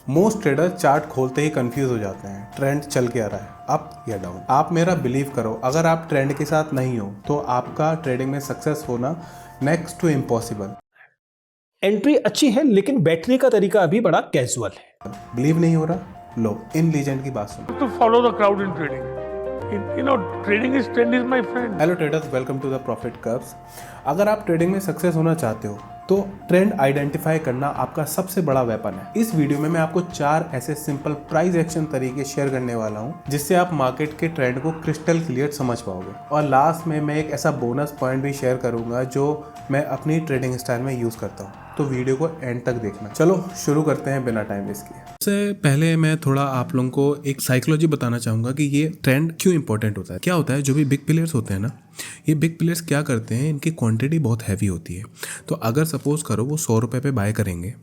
Most trader chart खोलते ही confuse हो जाते हैं, ट्रेंड चल के आ रहा है अप या डाउन। आप मेरा बिलीव करो, अगर आप ट्रेंड के साथ नहीं हो तो आपका ट्रेडिंग में सक्सेस होना नेक्स्ट टू इम्पॉसिबल। एंट्री अच्छी है लेकिन बैठने का तरीका अभी बड़ा कैजुअल है। बिलीव नहीं हो रहा? लो इन लीजेंड की बात सुनो। To follow the crowd in trading. Trading is trend is my friend. Hello traders, welcome to the profit curves. अगर आप ट्रेडिंग में सक्सेस होना चाहते हो तो ट्रेंड आइडेंटिफाई करना आपका सबसे बड़ा वेपन है। इस वीडियो में मैं आपको 4 ऐसे सिंपल प्राइस एक्शन तरीके शेयर करने वाला हूं जिससे आप मार्केट के ट्रेंड को क्रिस्टल क्लियर समझ पाओगे। और लास्ट में मैं एक ऐसा बोनस पॉइंट भी शेयर करूंगा जो मैं अपनी ट्रेडिंग स्टाइल में यूज करता हूं, तो वीडियो को एंड तक देखना। चलो शुरू करते हैं बिना टाइम वेस्ट किए। सबसे पहले मैं थोड़ा आप लोगों को एक साइकोलॉजी बताना चाहूंगा कि ये ट्रेंड क्यों इंपॉर्टेंट होता है। क्या होता है, जो भी बिग प्लेयर्स होते हैं ना, ये बिग प्लेयर्स क्या करते हैं, इनकी क्वांटिटी बहुत हैवी होती है। तो अगर सपोज करो वो 100 रुपये पे बाय करेंगे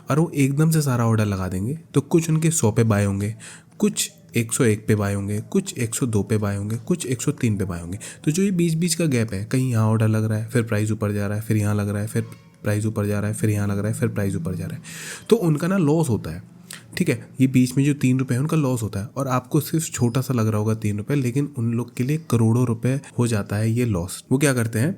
और वो एकदम से सारा ऑर्डर लगा देंगे, तो कुछ उनके 100 पे बाय होंगे, कुछ 101 पे बाय होंगे, कुछ 102 पे बाय होंगे, कुछ 103 पे बाय होंगे। तो जो ये बीच बीच का गैप है, कहीं यहाँ ऑर्डर लग रहा है, फिर प्राइस ऊपर जा रहा है, फिर यहाँ लग रहा है, फिर प्राइस ऊपर जा रहा है, फिर यहाँ लग रहा है, फिर प्राइस ऊपर जा रहा है, तो उनका ना लॉस होता है। ठीक है, ये बीच में जो 3 रुपये है उनका लॉस होता है और आपको सिर्फ छोटा सा लग रहा होगा 3 रुपये, लेकिन उन लोग के लिए करोड़ों रुपए हो जाता है ये लॉस। वो क्या करते हैं,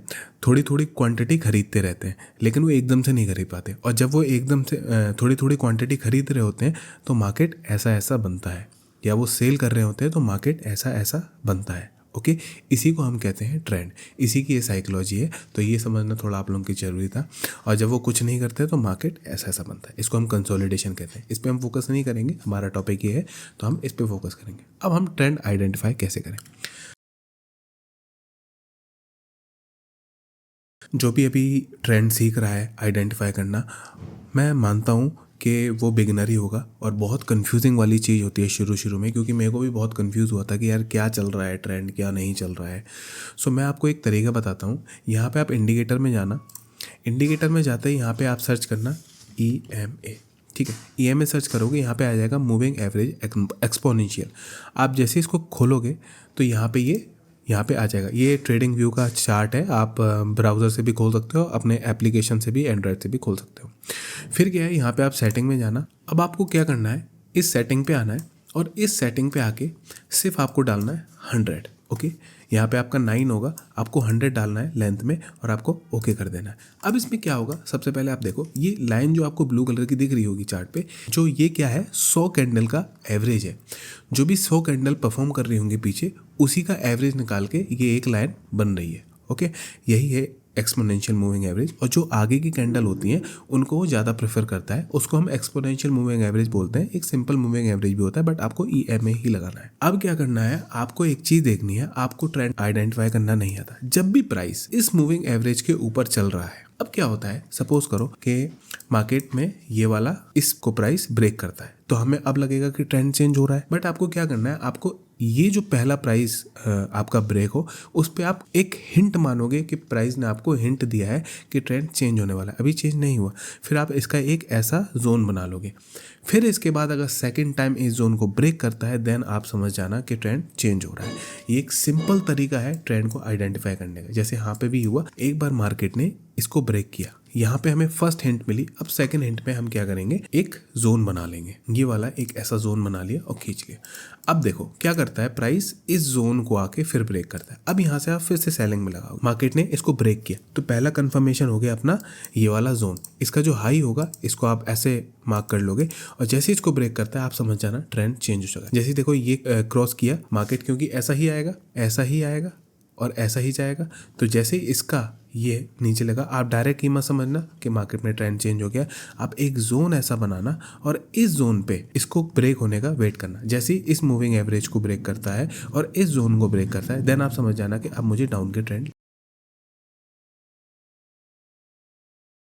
थोड़ी थोड़ी क्वांटिटी खरीदते रहते हैं, लेकिन वो एकदम से नहीं खरीद पाते। और जब वो एकदम से थोड़ी थोड़ी क्वांटिटी खरीद रहे होते हैं तो मार्केट ऐसा ऐसा बनता है, या वो सेल कर रहे होते हैं तो मार्केट ऐसा ऐसा बनता है। ओके, इसी को हम कहते हैं ट्रेंड। इसी की ये साइकोलॉजी है, तो ये समझना थोड़ा आप लोगों की ज़रूरी था। और जब वो कुछ नहीं करते तो मार्केट ऐसा ऐसा बनता है, इसको हम कंसोलिडेशन कहते हैं। इस पर हम फोकस नहीं करेंगे, हमारा टॉपिक ये है तो हम इस पर फोकस करेंगे। अब हम ट्रेंड आइडेंटिफाई कैसे करें। जो भी अभी ट्रेंड सीख रहा है आइडेंटिफाई करना, मैं मानता हूँ कि वो बिगिनर ही होगा और बहुत कंफ्यूजिंग वाली चीज़ होती है शुरू में, क्योंकि मेरे को भी बहुत कंफ्यूज हुआ था कि यार क्या चल रहा है ट्रेंड, क्या नहीं चल रहा है। सो मैं आपको एक तरीका बताता हूँ। यहाँ पे आप इंडिकेटर में जाना, इंडिकेटर में जाते ही यहाँ पे आप सर्च करना EMA। ठीक है, EMA सर्च करोगे, यहाँ पे आ जाएगा मूविंग एवरेज एक्सपोनेंशियल। आप जैसे इसको खोलोगे तो यहाँ पे आ जाएगा। ये ट्रेडिंग व्यू का चार्ट है, आप ब्राउज़र से भी खोल सकते हो, अपने एप्लीकेशन से भी, एंड्रॉयड से भी खोल सकते हो। फिर क्या है, यहाँ पे आप सेटिंग में जाना। अब आपको क्या करना है, इस सेटिंग पे आना है और इस सेटिंग पे आके सिर्फ आपको डालना है 100। ओके, यहाँ पे आपका 9 होगा, आपको 100 डालना है लेंथ में और आपको ओके कर देना है। अब इसमें क्या होगा, सबसे पहले आप देखो ये लाइन जो आपको ब्लू कलर की दिख रही होगी चार्ट पे, जो ये क्या है, 100 कैंडल का एवरेज है। जो भी 100 कैंडल परफॉर्म कर रही होंगी पीछे, उसी का एवरेज निकाल के ये एक लाइन बन रही है। ओके, यही है एक्सपोनेंशियल मूविंग एवरेज। और जो आगे की कैंडल होती हैं उनको वो ज़्यादा प्रेफर करता है, उसको हम एक्सपोनेंशियल मूविंग एवरेज बोलते हैं। एक सिंपल मूविंग एवरेज भी होता है, बट आपको EMA ही लगाना है। अब क्या करना है, आपको एक चीज़ देखनी है, आपको ट्रेंड आइडेंटिफाई करना नहीं आता। जब भी प्राइस इस मूविंग एवरेज के ऊपर चल रहा है, अब क्या होता है, सपोज करो कि मार्केट में ये वाला इसको प्राइस ब्रेक करता है, तो हमें अब लगेगा कि ट्रेंड चेंज हो रहा है। बट आपको क्या करना है, आपको ये जो पहला प्राइस आपका ब्रेक हो, उस पर आप एक हिंट मानोगे कि प्राइस ने आपको हिंट दिया है कि ट्रेंड चेंज होने वाला है, अभी चेंज नहीं हुआ। फिर आप इसका एक ऐसा जोन बना लोगे। फिर इसके बाद अगर सेकंड टाइम इस जोन को ब्रेक करता है, देन आप समझ जाना कि ट्रेंड चेंज हो रहा है। ये एक सिंपल तरीका है ट्रेंड को आइडेंटिफाई करने का। जैसे यहाँ पे भी हुआ, एक बार मार्केट ने इसको ब्रेक किया, यहाँ पे हमें फर्स्ट हिंट मिली। अब सेकंड हिंट पे हम क्या करेंगे, एक जोन बना लेंगे। ये वाला एक ऐसा जोन बना लिया और खींच लिया। अब देखो क्या करता है, प्राइस इस जोन को आके फिर ब्रेक करता है। अब यहाँ से आप फिर से सेलिंग में लगाओ, मार्केट ने इसको ब्रेक किया, तो पहला कंफर्मेशन हो गया अपना ये वाला जोन। इसका जो हाई होगा इसको आप ऐसे मार्क कर लोगे और जैसे इसको ब्रेक करता है आप समझ जाना ट्रेंड चेंज हो जाएगा। जैसे देखो ये क्रॉस किया मार्केट, क्योंकि ऐसा ही आएगा, ऐसा ही आएगा और ऐसा ही जाएगा। तो जैसे ही इसका ये नीचे लगा, आप डायरेक्ट ही मत समझना कि मार्केट में ट्रेंड चेंज हो गया। आप एक जोन ऐसा बनाना और इस जोन पे इसको ब्रेक होने का वेट करना। जैसे ही इस मूविंग एवरेज को ब्रेक करता है और इस जोन को ब्रेक करता है, देन आप समझ जाना कि अब मुझे डाउन के ट्रेंड।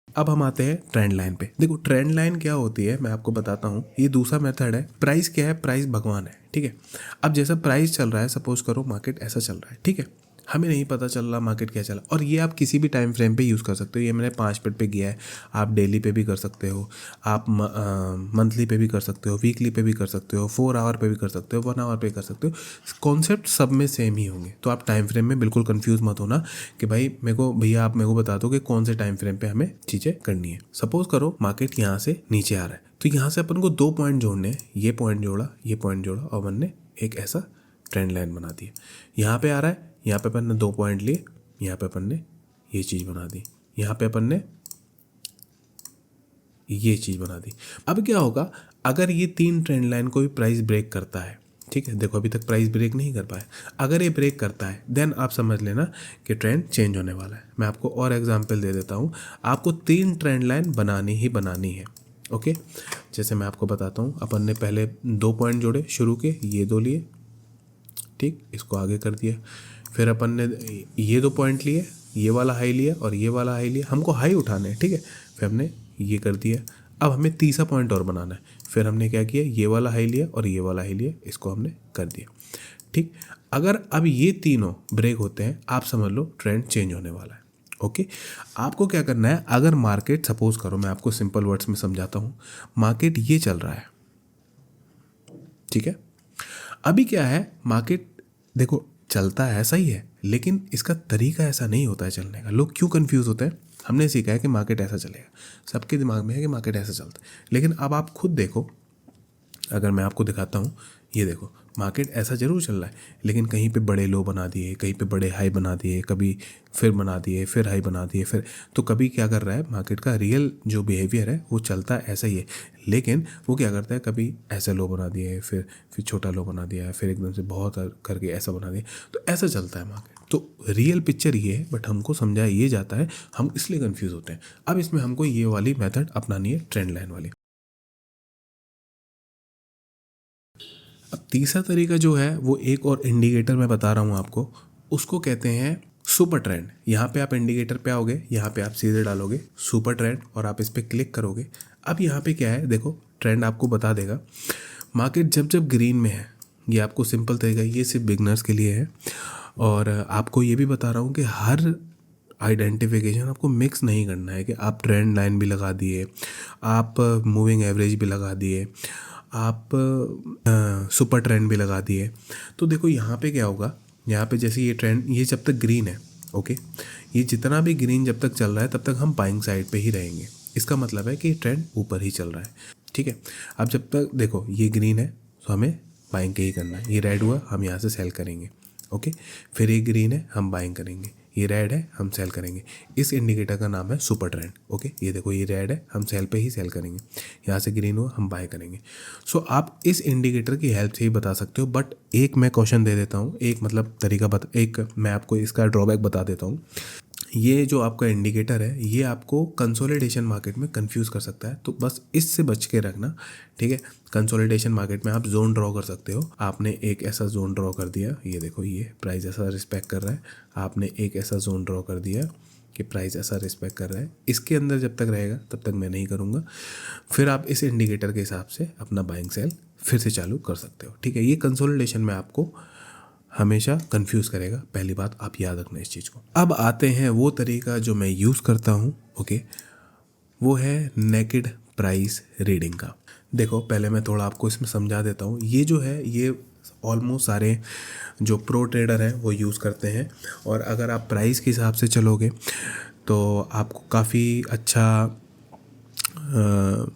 अब हम आते हैं ट्रेंड लाइन पे। देखो ट्रेंड लाइन क्या होती है मैं आपको बताता हूँ। ये दूसरा मेथड है। प्राइस क्या है, प्राइस भगवान है। ठीक है, अब जैसा प्राइस चल रहा है, सपोज करो मार्केट ऐसा चल रहा है, ठीक है, हमें नहीं पता चल रहा मार्केट क्या चला। और ये आप किसी भी टाइम फ्रेम पे यूज़ कर सकते हो। ये मैंने 5 मिनट पे किया है, आप डेली पे भी कर सकते हो, आप मंथली पे भी कर सकते हो, वीकली पे भी कर सकते हो, 4 आवर पे भी कर सकते हो, 1 आवर पे कर सकते हो। कॉन्सेप्ट सब में सेम ही होंगे। तो आप टाइम फ्रेम में बिल्कुल कंफ्यूज मत होना कि भाई भैया आप मेरे को बता दो कि कौन से टाइम फ्रेम पे हमें चीज़ें करनी है। सपोज करो मार्केट यहाँ से नीचे आ रहा है, तो यहाँ से अपन को 2 पॉइंट जोड़ने हैं। ये पॉइंट जोड़ा, ये पॉइंट जोड़ा, और अपन ने एक ऐसा ट्रेंड लाइन बना दी है। यहाँ पे आ रहा है, यहाँ पे अपन ने 2 पॉइंट लिए, यहाँ पे अपन ने ये चीज़ बना दी, यहाँ पे अपन ने ये चीज़ बना दी। अब क्या होगा अगर ये 3 ट्रेंड लाइन को भी प्राइस ब्रेक करता है, ठीक है, देखो अभी तक प्राइस ब्रेक नहीं कर पाया, अगर ये ब्रेक करता है देन आप समझ लेना कि ट्रेंड चेंज होने वाला है। मैं आपको और एग्जांपल दे देता हूँ। आपको 3 ट्रेंड लाइन बनानी ही बनानी है, ओके। जैसे मैं आपको बताता हूँ, अपन ने पहले 2 पॉइंट जोड़े शुरू के, ये 2 लिए, ठीक, इसको आगे कर दिया। फिर अपन ने ये 2 पॉइंट लिए, ये वाला हाई लिया और ये वाला हाई लिया, हमको हाई उठाना है, ठीक है। फिर हमने ये कर दिया। अब हमें तीसरा पॉइंट और बनाना है। फिर हमने क्या किया, ये वाला हाई लिया और ये वाला हाई लिया, इसको हमने कर दिया, ठीक। अगर अब ये तीनों ब्रेक होते हैं, आप समझ लो ट्रेंड चेंज होने वाला है, ओके। आपको क्या करना है, अगर मार्केट, सपोज करो मैं आपको सिंपल वर्ड्स में समझाता हूँ, मार्केट ये चल रहा है, ठीक है। अभी क्या है, मार्केट देखो चलता है ऐसा ही है, लेकिन इसका तरीका ऐसा नहीं होता है चलने का। लोग क्यों कंफ्यूज होते हैं, हमने सीखा है कि मार्केट ऐसा चलेगा, सबके दिमाग में है कि मार्केट ऐसा चलता है, लेकिन अब आप खुद देखो, अगर मैं आपको दिखाता हूँ, ये देखो मार्केट ऐसा ज़रूर चल रहा है, लेकिन कहीं पे बड़े लो बना दिए, कहीं पे बड़े हाई बना दिए, कभी फिर बना दिए, फिर हाई बना दिए, फिर तो कभी क्या कर रहा है, मार्केट का रियल जो बिहेवियर है वो चलता ऐसा ही है, लेकिन वो क्या करता है, कभी ऐसा लो बना दिया, फिर छोटा लो बना दिया, फिर एकदम से बहुत करके ऐसा बना दिया, तो ऐसा चलता है मार्केट। तो रियल पिक्चर ये है, बट हमको समझाया ये जाता है, हम इसलिए कन्फ्यूज़ होते हैं। अब इसमें हमको ये वाली मेथड अपनानी है, ट्रेंड लाइन वाली। अब तीसरा तरीका जो है वो एक और इंडिकेटर मैं बता रहा हूँ आपको, उसको कहते हैं सुपर ट्रेंड। यहाँ पे आप इंडिकेटर पे आओगे, यहाँ पे आप सीधे डालोगे सुपर ट्रेंड और आप इस पर क्लिक करोगे। अब यहाँ पे क्या है, देखो ट्रेंड आपको बता देगा मार्केट जब जब ग्रीन में है। ये आपको सिंपल तरीका, ये सिर्फ बिगनर्स के लिए है। और आपको ये भी बता रहा हूँ कि हर आइडेंटिफिकेशन आपको मिक्स नहीं करना है कि आप ट्रेंड लाइन भी लगा दिए, आप मूविंग एवरेज भी लगा दिए, आप सुपर ट्रेंड भी लगा दिए। तो देखो यहाँ पे क्या होगा, यहाँ पे जैसे ये ट्रेंड, ये जब तक ग्रीन है, ओके, ये जितना भी ग्रीन जब तक चल रहा है तब तक हम बाइंग साइड पे ही रहेंगे। इसका मतलब है कि ट्रेंड ऊपर ही चल रहा है, ठीक है। अब जब तक देखो ये ग्रीन है तो हमें बाइंग के ही करना है। ये रेड हुआ, हम यहाँ से सेल करेंगे, ओके। फिर ये ग्रीन है, हम बाइंग करेंगे। ये रेड है, हम सेल करेंगे। इस इंडिकेटर का नाम है सुपर ट्रेंड, ओके। ये देखो ये रेड है, हम सेल पे ही सेल करेंगे। यहाँ से ग्रीन हुआ, हम बाय करेंगे। सो आप इस इंडिकेटर की हेल्प से ही बता सकते हो। बट एक मैं क्वेश्चन दे देता हूँ, एक मतलब तरीका एक मैं आपको इसका ड्रॉबैक बता देता हूँ। ये जो आपका इंडिकेटर है ये आपको कंसोलिडेशन मार्केट में कंफ्यूज कर सकता है, तो बस इससे बच के रखना, ठीक है। कंसोलिडेशन मार्केट में आप जोन ड्रॉ कर सकते हो। आपने एक ऐसा जोन ड्रॉ कर दिया, ये देखो ये प्राइस ऐसा रिस्पेक्ट कर रहा है। आपने एक ऐसा जोन ड्रॉ कर दिया कि प्राइस ऐसा रिस्पेक्ट कर रहा है, इसके अंदर जब तक रहेगा तब तक मैं नहीं करूँगा। फिर आप इस इंडिकेटर के हिसाब से अपना बाइंग सेल फिर से चालू कर सकते हो, ठीक है। ये कंसोलिडेशन में आपको हमेशा कंफ्यूज करेगा, पहली बात आप याद रखना इस चीज़ को। अब आते हैं वो तरीका जो मैं यूज़ करता हूँ, ओके, वो है नेकेड प्राइस रीडिंग का। देखो पहले मैं थोड़ा आपको इसमें समझा देता हूँ। ये जो है ये ऑलमोस्ट सारे जो प्रो ट्रेडर हैं वो यूज़ करते हैं, और अगर आप प्राइस के हिसाब से चलोगे तो आपको काफ़ी अच्छा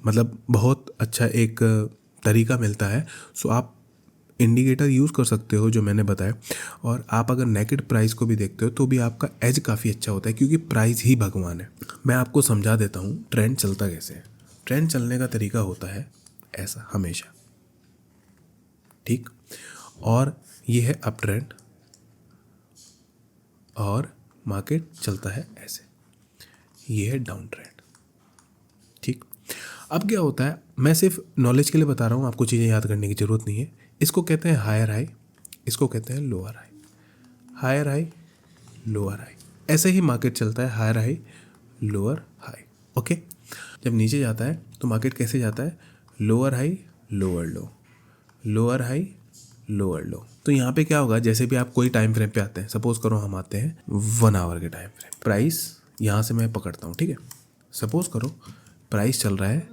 मतलब बहुत अच्छा एक तरीका मिलता है। सो आप इंडिकेटर यूज़ कर सकते हो जो मैंने बताया, और आप अगर नेकेड प्राइस को भी देखते हो तो भी आपका एज काफ़ी अच्छा होता है, क्योंकि प्राइस ही भगवान है। मैं आपको समझा देता हूँ ट्रेंड चलता कैसे है। ट्रेंड चलने का तरीका होता है ऐसा हमेशा, ठीक, और ये है अप ट्रेंड और मार्केट चलता है ऐसे, ये है डाउन ट्रेंड, ठीक। अब क्या होता है, मैं सिर्फ नॉलेज के लिए बता रहा हूँ, आपको चीज़ें याद करने की ज़रूरत नहीं है। इसको कहते हैं हायर हाई, इसको कहते हैं lower high. Higher high, lower high, ऐसे ही मार्केट चलता है, higher high, lower high, okay. जब नीचे जाता है तो मार्केट कैसे जाता है, lower high, lower low, lower high, lower low. तो यहाँ पे क्या होगा, जैसे भी आप कोई टाइम फ्रेम पे आते हैं, सपोज करो हम आते हैं 1 आवर के टाइम फ्रेम, प्राइस यहाँ से मैं पकड़ता हूँ, ठीक है। सपोज करो प्राइस चल रहा है,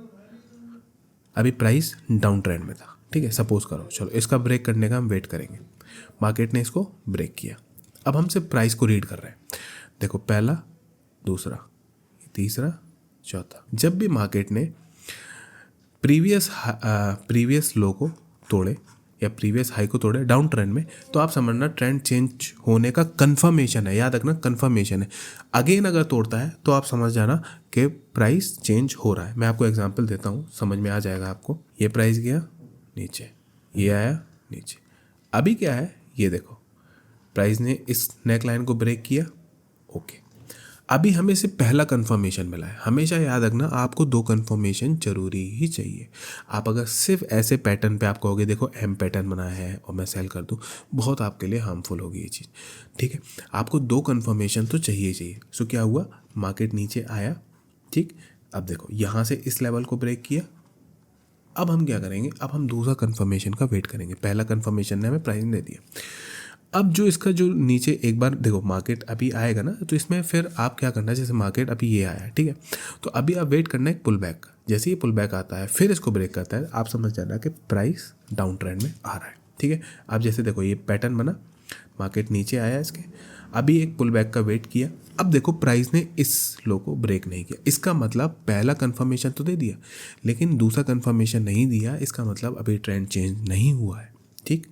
अभी प्राइस डाउन ट्रेंड में था, ठीक है, सपोज करो। चलो इसका ब्रेक करने का हम वेट करेंगे। मार्केट ने इसको ब्रेक किया, अब हम सिर्फ प्राइस को रीड कर रहे हैं। देखो पहला, दूसरा, तीसरा, चौथा। जब भी मार्केट ने प्रीवियस लो को तोड़े या प्रीवियस हाई को तोड़े डाउन ट्रेंड में, तो आप समझना ट्रेंड चेंज होने का कंफर्मेशन है। याद रखना कंफर्मेशन है। अगेन अगर तोड़ता है तो आप समझ जाना कि प्राइस चेंज हो रहा है। मैं आपको एग्जांपल देता हूँ, समझ में आ जाएगा आपको। ये प्राइस गया नीचे, ये आया नीचे, अभी क्या है ये देखो, प्राइस ने इस नेक लाइन को ब्रेक किया, ओके। अभी हमें सिर्फ पहला कंफर्मेशन मिला है। हमेशा याद रखना आपको 2 कंफर्मेशन जरूरी ही चाहिए। आप अगर सिर्फ ऐसे पैटर्न पे आप कहोगे देखो एम पैटर्न बना है और मैं सेल कर दूं, बहुत आपके लिए हार्मफुल होगी ये चीज़, ठीक है। आपको 2 कंफर्मेशन तो चाहिए चाहिए। सो क्या हुआ, मार्केट नीचे आया, ठीक। अब देखो यहाँ से इस लेवल को ब्रेक किया। अब हम क्या करेंगे, अब हम दूसरा कंफर्मेशन का वेट करेंगे। पहला कंफर्मेशन ने हमें प्राइस दे दिया। अब जो इसका जो नीचे एक बार देखो मार्केट अभी आएगा ना, तो इसमें फिर आप क्या करना है, जैसे मार्केट अभी ये आया है, ठीक है, तो अभी आप वेट करना है एक पुल बैक का। जैसे ही पुल बैक आता है फिर इसको ब्रेक करता है, आप समझ जाना कि प्राइस डाउन ट्रेंड में आ रहा है, ठीक है। अब जैसे देखो ये पैटर्न बना, मार्केट नीचे आया इसके, अभी एक पुल बैक का वेट किया। अब देखो प्राइस ने इस लो को ब्रेक नहीं किया, इसका मतलब पहला कंफर्मेशन तो दे दिया लेकिन दूसरा कंफर्मेशन नहीं दिया, इसका मतलब अभी ट्रेंड चेंज नहीं हुआ है, ठीक।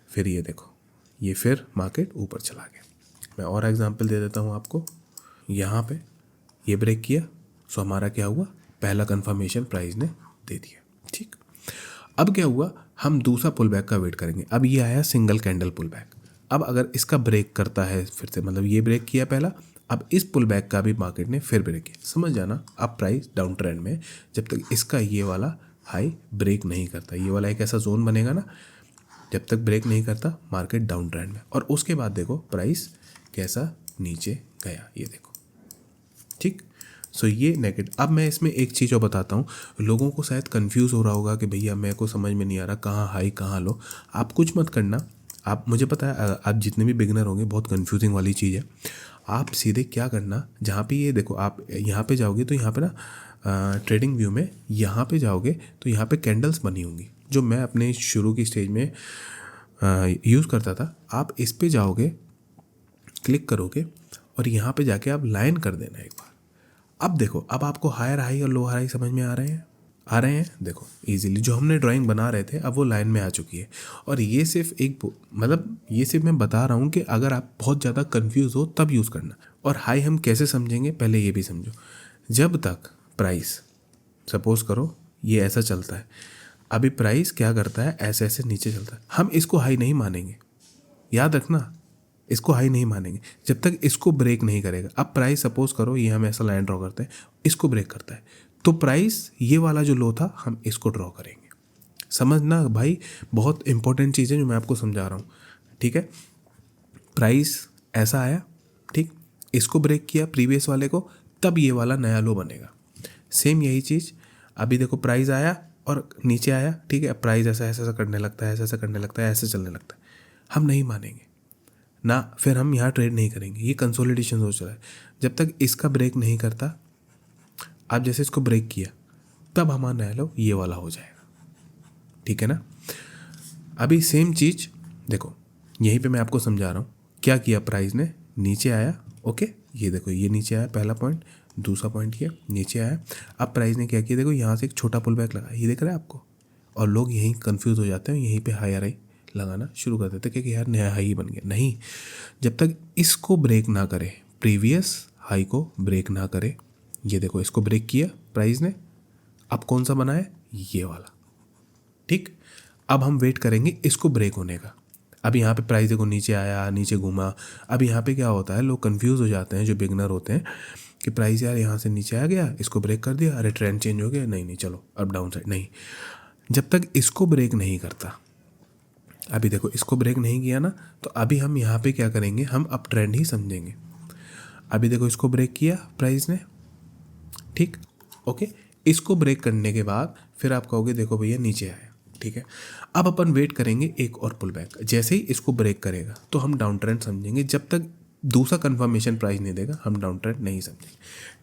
फिर ये देखो ये फिर मार्केट ऊपर चला गया। मैं और एग्जांपल दे देता हूँ आपको। यहाँ पे ये ब्रेक किया, सो हमारा क्या हुआ, पहला कंफर्मेशन प्राइस ने दे दिया, ठीक। अब क्या हुआ, हम दूसरा पुल बैक का वेट करेंगे। अब ये आया सिंगल कैंडल पुल बैक। अब अगर इसका ब्रेक करता है फिर से, मतलब ये ब्रेक किया पहला, अब इस पुल बैक का भी मार्केट ने फिर ब्रेक किया, समझ जाना अब प्राइस डाउन ट्रेंड में। जब तक इसका ये वाला हाई ब्रेक नहीं करता, ये वाला एक ऐसा जोन बनेगा ना, जब तक ब्रेक नहीं करता मार्केट डाउन ट्रेंड में। और उसके बाद देखो प्राइस कैसा नीचे गया, ये देखो, ठीक। सो ये नेगेटिव। अब मैं इसमें एक चीज़ और बताता हूँ, लोगों को शायद कंफ्यूज हो रहा होगा कि भैया मेरे को समझ में नहीं आ रहा कहाँ हाई कहाँ लो। आप कुछ मत करना, आप, मुझे पता है आप जितने भी बिगनर होंगे बहुत कंफ्यूजिंग वाली चीज़ है। आप सीधे क्या करना, जहाँ पे ये देखो आप यहाँ पे जाओगे तो यहाँ पे ना ट्रेडिंग व्यू में यहाँ पे जाओगे तो यहाँ पे कैंडल्स बनी होंगी, जो मैं अपने शुरू की स्टेज में यूज़ करता था। आप इस पे जाओगे, क्लिक करोगे और यहाँ पे जाके आप लाइन कर देना एक बार। अब देखो, अब आपको हायर हाई और लो हाई समझ में आ रहे हैं देखो इजीली। जो हमने ड्राइंग बना रहे थे अब वो लाइन में आ चुकी है। और ये सिर्फ एक, मतलब ये सिर्फ मैं बता रहा हूँ कि अगर आप बहुत ज़्यादा कंफ्यूज हो तब यूज़ करना। और हाई हम कैसे समझेंगे, पहले ये भी समझो। जब तक प्राइस, सपोज करो ये ऐसा चलता है, अभी प्राइस क्या करता है, ऐसे ऐसे नीचे चलता है, हम इसको हाई नहीं मानेंगे, याद रखना, इसको हाई नहीं मानेंगे जब तक इसको ब्रेक नहीं करेगा। अब प्राइस सपोज करो ये हम ऐसा लाइन ड्रॉ करते हैं, इसको ब्रेक करता है, तो प्राइस ये वाला जो लो था हम इसको ड्रॉ करेंगे। समझना भाई, बहुत इंपॉर्टेंट चीज़ है जो मैं आपको समझा रहा हूँ, ठीक है। प्राइस ऐसा आया, ठीक, इसको ब्रेक किया प्रीवियस वाले को, तब ये वाला नया लो बनेगा। सेम यही चीज़, अभी देखो प्राइस आया और नीचे आया, ठीक है, प्राइस ऐसा ऐसा करने लगता है, ऐसा करने लगता है, ऐसे चलने लगता है, हम नहीं मानेंगे ना, फिर हम यहाँ ट्रेड नहीं करेंगे। ये कंसोलिडेशन हो रहा है, जब तक इसका ब्रेक नहीं करता, आप जैसे इसको ब्रेक किया तब हमारा नया लो ये वाला हो जाएगा, ठीक है ना। अभी सेम चीज़ देखो, यहीं पे मैं आपको समझा रहा हूँ। क्या किया, प्राइस ने नीचे आया, ओके, ये देखो ये नीचे आया, पहला पॉइंट, दूसरा पॉइंट ये नीचे आया। अब प्राइस ने क्या किया, देखो यहाँ से एक छोटा पुल बैक लगा, ये दिख रहा है आपको, और लोग यहीं कंफ्यूज हो जाते हैं, यहीं पे हायर हाई लगाना शुरू कर देते कि यार नया हाई बन गया। नहीं, जब तक इसको ब्रेक ना करे, प्रीवियस हाई को ब्रेक ना करे, ये देखो इसको ब्रेक किया प्राइस ने, अब कौन सा बना है, ये वाला, ठीक। अब हम वेट करेंगे इसको ब्रेक होने का। अब यहाँ पे प्राइस देखो नीचे आया, नीचे घूमा। अब यहाँ पे क्या होता है, लोग कंफ्यूज हो जाते हैं जो बिगनर होते हैं कि प्राइस यार यहाँ से नीचे आ गया, इसको ब्रेक कर दिया, अरे ट्रेंड चेंज हो गया, नहीं चलो अब डाउन साइड। नहीं, जब तक इसको ब्रेक नहीं करता, अभी देखो इसको ब्रेक नहीं किया ना, तो अभी हम यहाँ पे क्या करेंगे, हम अप ट्रेंड ही समझेंगे। अभी देखो इसको ब्रेक किया प्राइस ने, ठीक, ओके। इसको ब्रेक करने के बाद फिर आप कहोगे देखो भैया नीचे आया, ठीक है। अब अपन वेट करेंगे एक और पुल बैक, जैसे ही इसको ब्रेक करेगा तो हम डाउन ट्रेंड समझेंगे, जब तक दूसरा कंफर्मेशन प्राइस नहीं देगा हम डाउन ट्रेंड नहीं समझेंगे,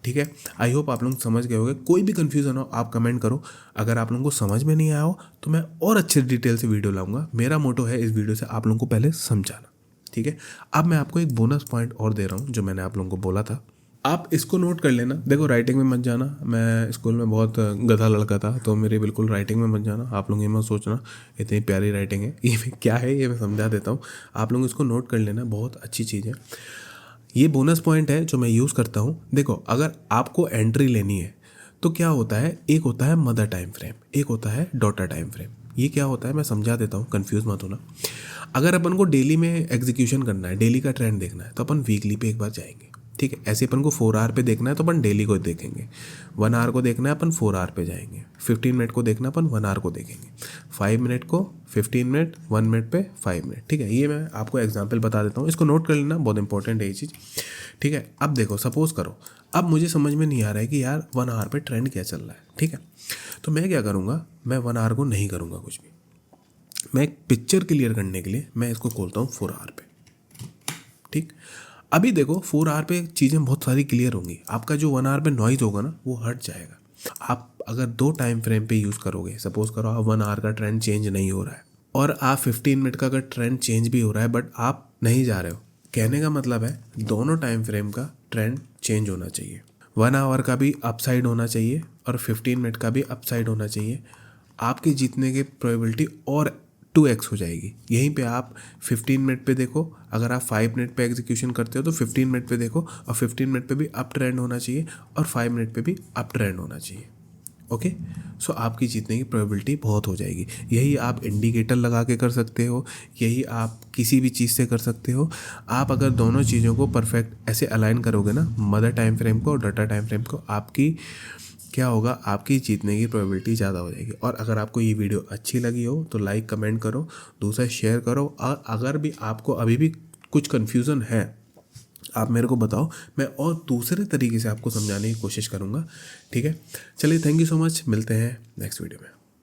ठीक है। आई होप आप लोग समझ गए होंगे। कोई भी कन्फ्यूज़न हो आप कमेंट करो, अगर आप लोगों को समझ में नहीं आया हो तो मैं और अच्छे डिटेल से वीडियो लाऊंगा। मेरा मोटो है इस वीडियो से आप लोगों को पहले समझाना, ठीक है। अब मैं आपको एक बोनस पॉइंट और दे रहा हूँ जो मैंने आप लोगों को बोला था, आप इसको नोट कर लेना। देखो राइटिंग में मत जाना, मैं स्कूल में बहुत गधा लड़का था तो मेरी बिल्कुल राइटिंग में मत जाना। आप लोग ये मत सोचना इतनी प्यारी राइटिंग है, ये क्या है ये मैं समझा देता हूँ। आप लोग इसको नोट कर लेना, बहुत अच्छी चीज़ है। ये बोनस पॉइंट है जो मैं यूज़ करता हूँ। देखो अगर आपको एंट्री लेनी है तो क्या होता है, एक होता है मदर टाइम फ्रेम, एक होता है डॉटर टाइम फ्रेम। ये क्या होता है मैं समझा देता हूँ, कंफ्यूज मत होना। अगर अपन को डेली में एग्जीक्यूशन करना है, डेली का ट्रेंड देखना है तो अपन वीकली पे एक बार जाएंगे, ठीक है। ऐसे अपन को 4 आवर पे देखना है तो अपन डेली को देखेंगे। 1 आवर को देखना है अपन 4 आवर पे जाएंगे। 15 मिनट को देखना अपन 1 आवर को देखेंगे। 5 मिनट को 15 मिनट, 1 मिनट पे 5 मिनट, ठीक है। ये मैं आपको एग्जांपल बता देता हूँ, इसको नोट कर लेना, बहुत इंपॉर्टेंट है ये चीज़, ठीक है। अब देखो सपोज करो अब मुझे समझ में नहीं आ रहा है कि यार 1 आवर पे ट्रेंड क्या चल रहा है, ठीक है। तो मैं क्या करूँगा, मैं 1 आवर को नहीं करूँगा कुछ भी। मैं एक पिक्चर क्लियर करने के लिए मैं इसको खोलता हूँ 4 आवर पे, ठीक। अभी देखो 4 आवर पे चीज़ें बहुत सारी क्लियर होंगी, आपका जो 1 आवर पे नॉइज़ होगा ना वो हट जाएगा। आप अगर 2 टाइम फ्रेम पे यूज़ करोगे, सपोज करो आप 1 आवर का ट्रेंड चेंज नहीं हो रहा है और आप 15 मिनट का अगर ट्रेंड चेंज भी हो रहा है बट आप नहीं जा रहे हो, कहने का मतलब है दोनों टाइम फ्रेम का ट्रेंड चेंज होना चाहिए। 1 आवर का भी अपसाइड होना चाहिए और 15 मिनट का भी अपसाइड होना चाहिए। आपके जीतने की प्रोबेबिलिटी और 2x हो जाएगी। यहीं पे आप 15 मिनट पे देखो, अगर आप 5 मिनट पे एग्जीक्यूशन करते हो तो 15 मिनट पे देखो और 15 मिनट पे भी अप ट्रेंड होना चाहिए और 5 मिनट पे भी अप ट्रेंड होना चाहिए, ओके। सो आपकी जीतने की प्रोबेबिलिटी बहुत हो जाएगी। यही आप इंडिकेटर लगा के कर सकते हो, यही आप किसी भी चीज़ से कर सकते हो। आप अगर दोनों चीज़ों को परफेक्ट ऐसे अलाइन करोगे ना, मदर टाइम फ्रेम को और डाटा टाइम फ्रेम को, आपकी क्या होगा, आपकी जीतने की प्रोबेबिलिटी ज़्यादा हो जाएगी। और अगर आपको ये वीडियो अच्छी लगी हो तो लाइक कमेंट करो, दूसरा शेयर करो। और अगर भी आपको अभी भी कुछ कन्फ्यूज़न है आप मेरे को बताओ, मैं और दूसरे तरीके से आपको समझाने की कोशिश करूँगा, ठीक है। चलिए थैंक यू सो मच, मिलते हैं नेक्स्ट वीडियो में।